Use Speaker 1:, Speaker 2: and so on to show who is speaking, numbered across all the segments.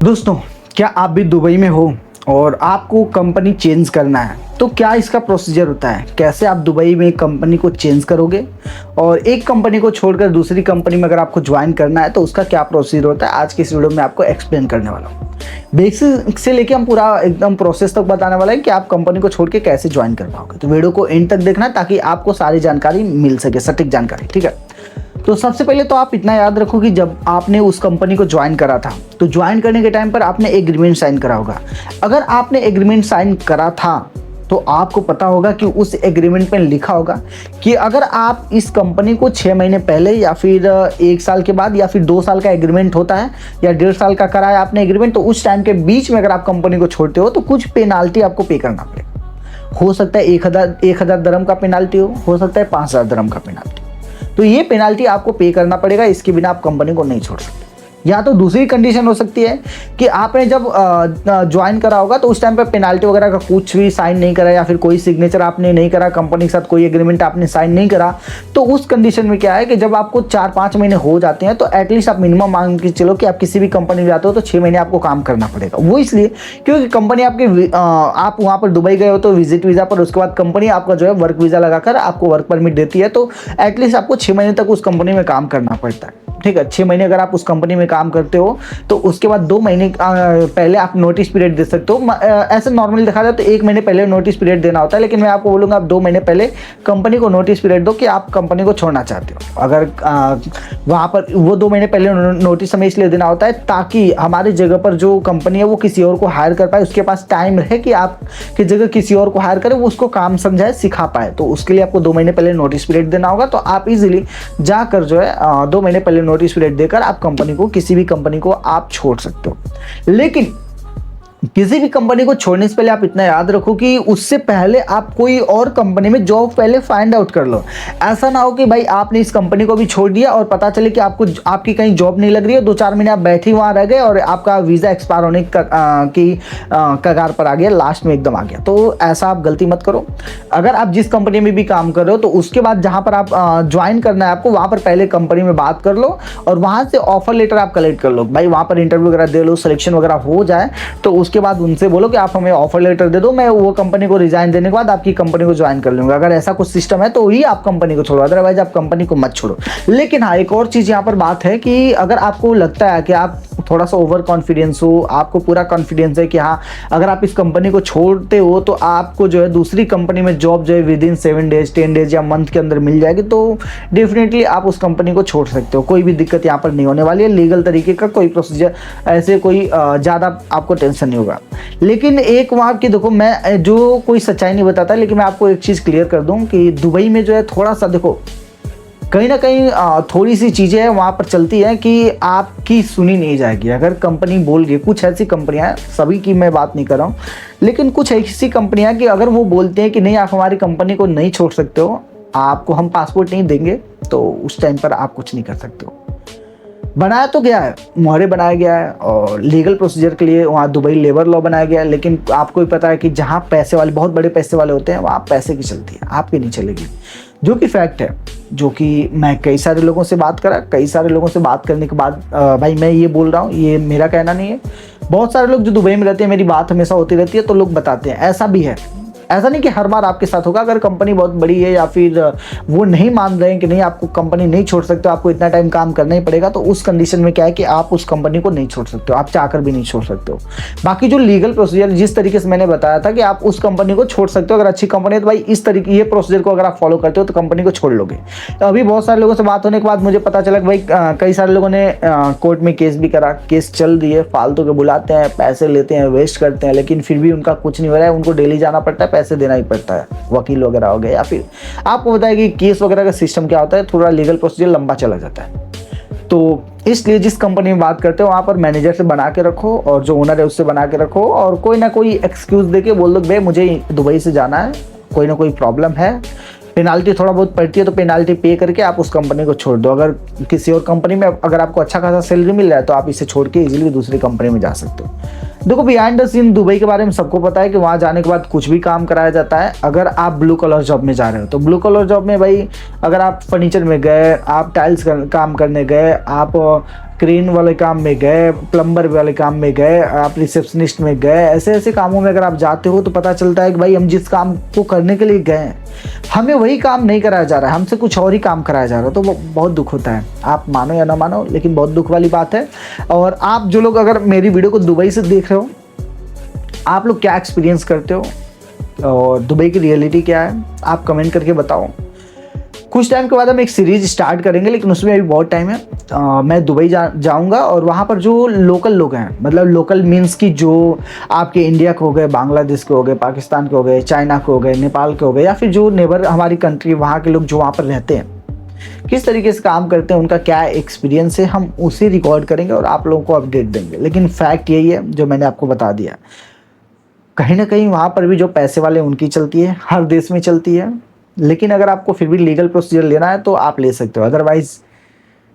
Speaker 1: दोस्तों, क्या आप भी दुबई में हो और आपको कंपनी चेंज करना है तो क्या इसका प्रोसीजर होता है? कैसे आप दुबई में कंपनी को चेंज करोगे और एक कंपनी को छोड़कर दूसरी कंपनी में अगर आपको ज्वाइन करना है तो उसका क्या प्रोसीजर होता है, आज की इस वीडियो में आपको एक्सप्लेन करने वाला हूँ। बेसिक से लेके हम पूरा एकदम प्रोसेस तक बताने वाला है कि आप कंपनी को छोड़ के कैसे ज्वाइन कर पाओगे। तो वीडियो को एंड तक देखना ताकि आपको सारी जानकारी मिल सके, सटीक जानकारी। ठीक है, तो सबसे पहले तो आप इतना याद रखो कि जब आपने उस कंपनी को ज्वाइन करा था तो ज्वाइन करने के टाइम पर आपने एग्रीमेंट साइन करा होगा। अगर आपने एग्रीमेंट साइन करा था तो आपको पता होगा कि उस एग्रीमेंट में लिखा होगा कि अगर आप इस कंपनी को 6 महीने पहले या फिर 1 साल के बाद या फिर 2 साल का एग्रीमेंट होता है या 1.5 साल का करा है आपने एग्रीमेंट, तो उस टाइम के बीच में अगर आप कंपनी को छोड़ते हो तो कुछ पेनाल्टी आपको पे करना पड़ेगा। हो सकता है 1,000 दरम का पेनाल्टी हो सकता है 5,000 दरम का पेनाल्टी। तो ये पेनाल्टी आपको पे करना पड़ेगा, इसके बिना आप कंपनी को नहीं छोड़ सकते। या तो दूसरी कंडीशन हो सकती है कि आपने जब ज्वाइन करा होगा तो उस टाइम पे पेनाल्टी वगैरह का कुछ भी साइन नहीं करा या फिर कोई सिग्नेचर आपने नहीं करा, कंपनी के साथ कोई एग्रीमेंट आपने साइन नहीं करा, तो उस कंडीशन में क्या है कि जब आपको 4-5 महीने हो जाते हैं तो एटलीस्ट आप मिनिमम मांग के चलो कि आप किसी भी कंपनी में जाते हो तो 6 महीने आपको काम करना पड़ेगा। वो इसलिए क्योंकि कंपनी आपकी आप वहाँ पर दुबई गए हो तो विजिट वीज़ा पर, उसके बाद कंपनी आपका जो है वर्क वीज़ा लगाकर आपको वर्क परमिट देती है, तो एटलीस्ट आपको 6 महीने तक उस कंपनी में काम करना पड़ता है। ठीक है, 6 महीने अगर आप उस कंपनी में काम करते हो तो उसके बाद 2 महीने पहले आप नोटिस पीरियड दे सकते हो। ऐसे नॉर्मली देखा जाए तो 1 महीने पहले नोटिस पीरियड देना होता है, लेकिन मैं आपको बोलूँगा आप 2 महीने पहले कंपनी को नोटिस पीरियड दो कि आप कंपनी को छोड़ना चाहते हो। अगर वहाँ पर वो 2 महीने पहले नोटिस हमें इसलिए देना होता है ताकि हमारी जगह पर जो कंपनी है वो किसी और को हायर कर पाए, उसके पास टाइम रहे कि आपकी जगह किसी और को हायर करे, वो उसको काम समझाए, सिखा पाए। तो उसके लिए आपको 2 महीने पहले नोटिस पीरियड देना होगा। तो आप इजीली जाकर जो है 2 महीने पहले नोटिस पीरियड देकर आप कंपनी को, किसी भी कंपनी को आप छोड़ सकते हो। लेकिन किसी भी कंपनी को छोड़ने से पहले आप इतना याद रखो कि उससे पहले आप कोई और कंपनी में जॉब पहले फाइंड आउट कर लो। ऐसा ना हो कि भाई आपने इस कंपनी को भी छोड़ दिया और पता चले कि आपकी कहीं जॉब नहीं लग रही है, 2-4 महीने आप बैठे वहाँ रह गए और आपका वीज़ा एक्सपायर होने की कगार पर आ गया, लास्ट में एकदम आ गया। तो ऐसा आप गलती मत करो। अगर आप जिस कंपनी में भी काम कर रहे हो तो उसके बाद जहाँ पर आप ज्वाइन करना है आपको, वहाँ पर पहले कंपनी में बात कर लो और वहाँ से ऑफर लेटर आप कलेक्ट कर लो। भाई वहाँ पर इंटरव्यू वगैरह दे लो, सिलेक्शन वगैरह हो जाए तो उसके बाद उनसे बोलो कि आप हमें ऑफर लेटर दे दो, मैं वो कंपनी को रिजाइन देने के बाद आपकी कंपनी को ज्वाइन कर लूंगा। अगर ऐसा कुछ सिस्टम है तो ही आप कंपनी को छोड़ो, अदरवाइज आप कंपनी को मत छोड़ो। लेकिन हाँ, एक और चीज़ यहाँ पर बात है कि अगर आपको लगता है कि आप थोड़ा सा ओवर कॉन्फिडेंस हो, आपको पूरा कॉन्फिडेंस है कि हाँ अगर आप इस कंपनी को छोड़ते हो तो आपको जो है दूसरी कंपनी में जॉब जो है विदिन 7 डेज 10 डेज या मंथ के अंदर मिल जाएगी, तो डेफिनेटली आप उस कंपनी को छोड़ सकते हो। कोई भी दिक्कत यहाँ पर नहीं होने वाली है, लीगल तरीके का कोई प्रोसीजर ऐसे कोई ज़्यादा आपको टेंशन नहीं होगा। लेकिन एक वहाँ की देखो, मैं जो कोई सच्चाई नहीं बताता, लेकिन मैं आपको एक चीज़ क्लियर कर दूँ कि दुबई में जो है थोड़ा सा देखो कहीं ना कहीं थोड़ी सी चीज़ें वहाँ पर चलती हैं कि आपकी सुनी नहीं जाएगी। अगर कंपनी बोल रही है, कुछ ऐसी कंपनियाँ, सभी की मैं बात नहीं कर रहा हूँ, लेकिन कुछ ऐसी कंपनियाँ कि अगर वो बोलते हैं कि नहीं आप हमारी कंपनी को नहीं छोड़ सकते हो, आपको हम पासपोर्ट नहीं देंगे, तो उस टाइम पर आप कुछ नहीं कर सकते हो। बनाया तो गया है, मोहरे बनाया गया है और लीगल प्रोसीजर के लिए वहाँ दुबई लेबर लॉ बनाया गया है, लेकिन आपको भी पता है कि जहाँ पैसे वाले, बहुत बड़े पैसे वाले होते हैं, वहाँ पैसे की चलती है, आपकी नहीं चलेगी, जो कि फैक्ट है। जो कि मैं कई सारे लोगों से बात करा, कई सारे लोगों से बात करने के बाद भाई मैं ये बोल रहा हूँ, ये मेरा कहना नहीं है, बहुत सारे लोग जो दुबई में रहते हैं, मेरी बात हमेशा होती रहती है तो लोग बताते हैं। ऐसा भी है, ऐसा नहीं कि हर बार आपके साथ होगा। अगर कंपनी बहुत बड़ी है या फिर वो नहीं मान रहे हैं कि नहीं आपको कंपनी नहीं छोड़ सकते, आपको इतना टाइम काम करना ही पड़ेगा, तो उस कंडीशन में क्या है कि आप उस कंपनी को नहीं छोड़ सकते हो, आप चाहकर भी नहीं छोड़ सकते हो। बाकी जो लीगल प्रोसीजर जिस तरीके से मैंने बताया था कि आप उस कंपनी को छोड़ सकते हो, अगर अच्छी कंपनी है तो भाई इस तरीके ये प्रोसीजर को अगर आप फॉलो करते हो तो कंपनी को छोड़ लोगे। तो अभी बहुत सारे लोगों से बात होने के बाद मुझे पता चला कि भाई कई सारे लोगों ने कोर्ट में केस भी करा, केस चल रही है, फालतू के बुलाते हैं, पैसे लेते हैं, वेस्ट करते हैं, लेकिन फिर भी उनका कुछ नहीं हो रहा है, उनको डेली जाना पड़ता है, पैसे देना ही पड़ता है, वकील वगैरह हो गए, या फिर आपको बताया कि केस वगैरह का सिस्टम क्या होता है, थोड़ा लीगल प्रोसीजर लंबा चला जाता है। तो इसलिए जिस कंपनी में बात करते हो वहाँ पर मैनेजर से बना के रखो और जो ओनर है उससे बना के रखो, और कोई ना कोई एक्सक्यूज देके बोल दो भाई मुझे दुबई से जाना है, कोई ना कोई प्रॉब्लम है, पेनाल्टी थोड़ा बहुत पड़ती है तो पेनाल्टी पे करके आप उस कंपनी को छोड़ दो। अगर किसी और कंपनी में अगर आपको अच्छा खासा सैलरी मिल रहा है तो आप इसे छोड़ के इजीली दूसरी कंपनी में जा सकते हो। देखो बिहाइंड द सीन दुबई के बारे में सबको पता है कि वहाँ जाने के बाद कुछ भी काम कराया जाता है। अगर आप ब्लू कलर जॉब में जा रहे हो तो ब्लू कलर जॉब में भाई अगर आप फर्नीचर में गए, आप टाइल्स काम करने गए, आप क्रेन वाले काम में गए, प्लम्बर वाले काम में गए, आप रिसेप्शनिस्ट में गए, ऐसे ऐसे कामों में अगर आप जाते हो तो पता चलता है कि भाई हम जिस काम को करने के लिए गए हैं हमें वही काम नहीं कराया जा रहा है, हमसे कुछ और ही काम कराया जा रहा है। तो वो बहुत दुख होता है, आप मानो या ना मानो, लेकिन बहुत दुख वाली बात है। और आप जो लोग अगर मेरी वीडियो को दुबई से देख रहे हो, आप लोग क्या एक्सपीरियंस करते हो और दुबई की रियलिटी क्या है, आप कमेंट करके बताओ। कुछ टाइम के बाद हम एक सीरीज स्टार्ट करेंगे, लेकिन उसमें अभी बहुत टाइम है। मैं दुबई जाऊंगा और वहाँ पर जो लोकल लोग हैं, मतलब लोकल मीन्स कि जो आपके इंडिया के हो गए, बांग्लादेश के हो गए, पाकिस्तान के हो गए, चाइना के हो गए, नेपाल के हो गए, या फिर जो नेबर हमारी कंट्री वहाँ के लोग जो वहाँ पर रहते हैं किस तरीके से काम करते हैं, उनका क्या एक्सपीरियंस है, हम उसे रिकॉर्ड करेंगे और आप लोगों को अपडेट देंगे। लेकिन फैक्ट यही है जो मैंने आपको बता दिया, कहीं ना कहीं वहाँ पर भी जो पैसे वाले उनकी चलती है, हर देश में चलती है। लेकिन अगर आपको फिर भी लीगल प्रोसीजर लेना है तो आप ले सकते हो, अदरवाइज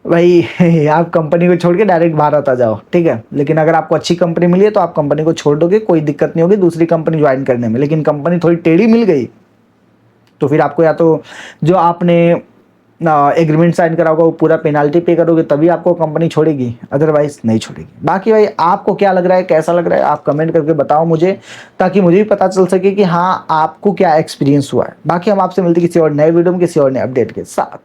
Speaker 1: भाई आप कंपनी को छोड़ के डायरेक्ट भारत आ जाओ, ठीक है। लेकिन अगर आपको अच्छी कंपनी मिली है तो आप कंपनी को छोड़ दोगे, कोई दिक्कत नहीं होगी दूसरी कंपनी ज्वाइन करने में। लेकिन कंपनी थोड़ी टेढ़ी मिल गई तो फिर आपको या तो जो आपने एग्रीमेंट साइन करा होगा वो पूरा पेनाल्टी पे करोगे, तभी आपको कंपनी छोड़ेगी, अदरवाइज नहीं छोड़ेगी। बाकी भाई आपको क्या लग रहा है, कैसा लग रहा है, आप कमेंट करके बताओ मुझे, ताकि मुझे भी पता चल सके कि हाँ आपको क्या एक्सपीरियंस हुआ है। बाकी हम आपसे मिलते किसी और नए वीडियो में किसी और नए अपडेट के साथ।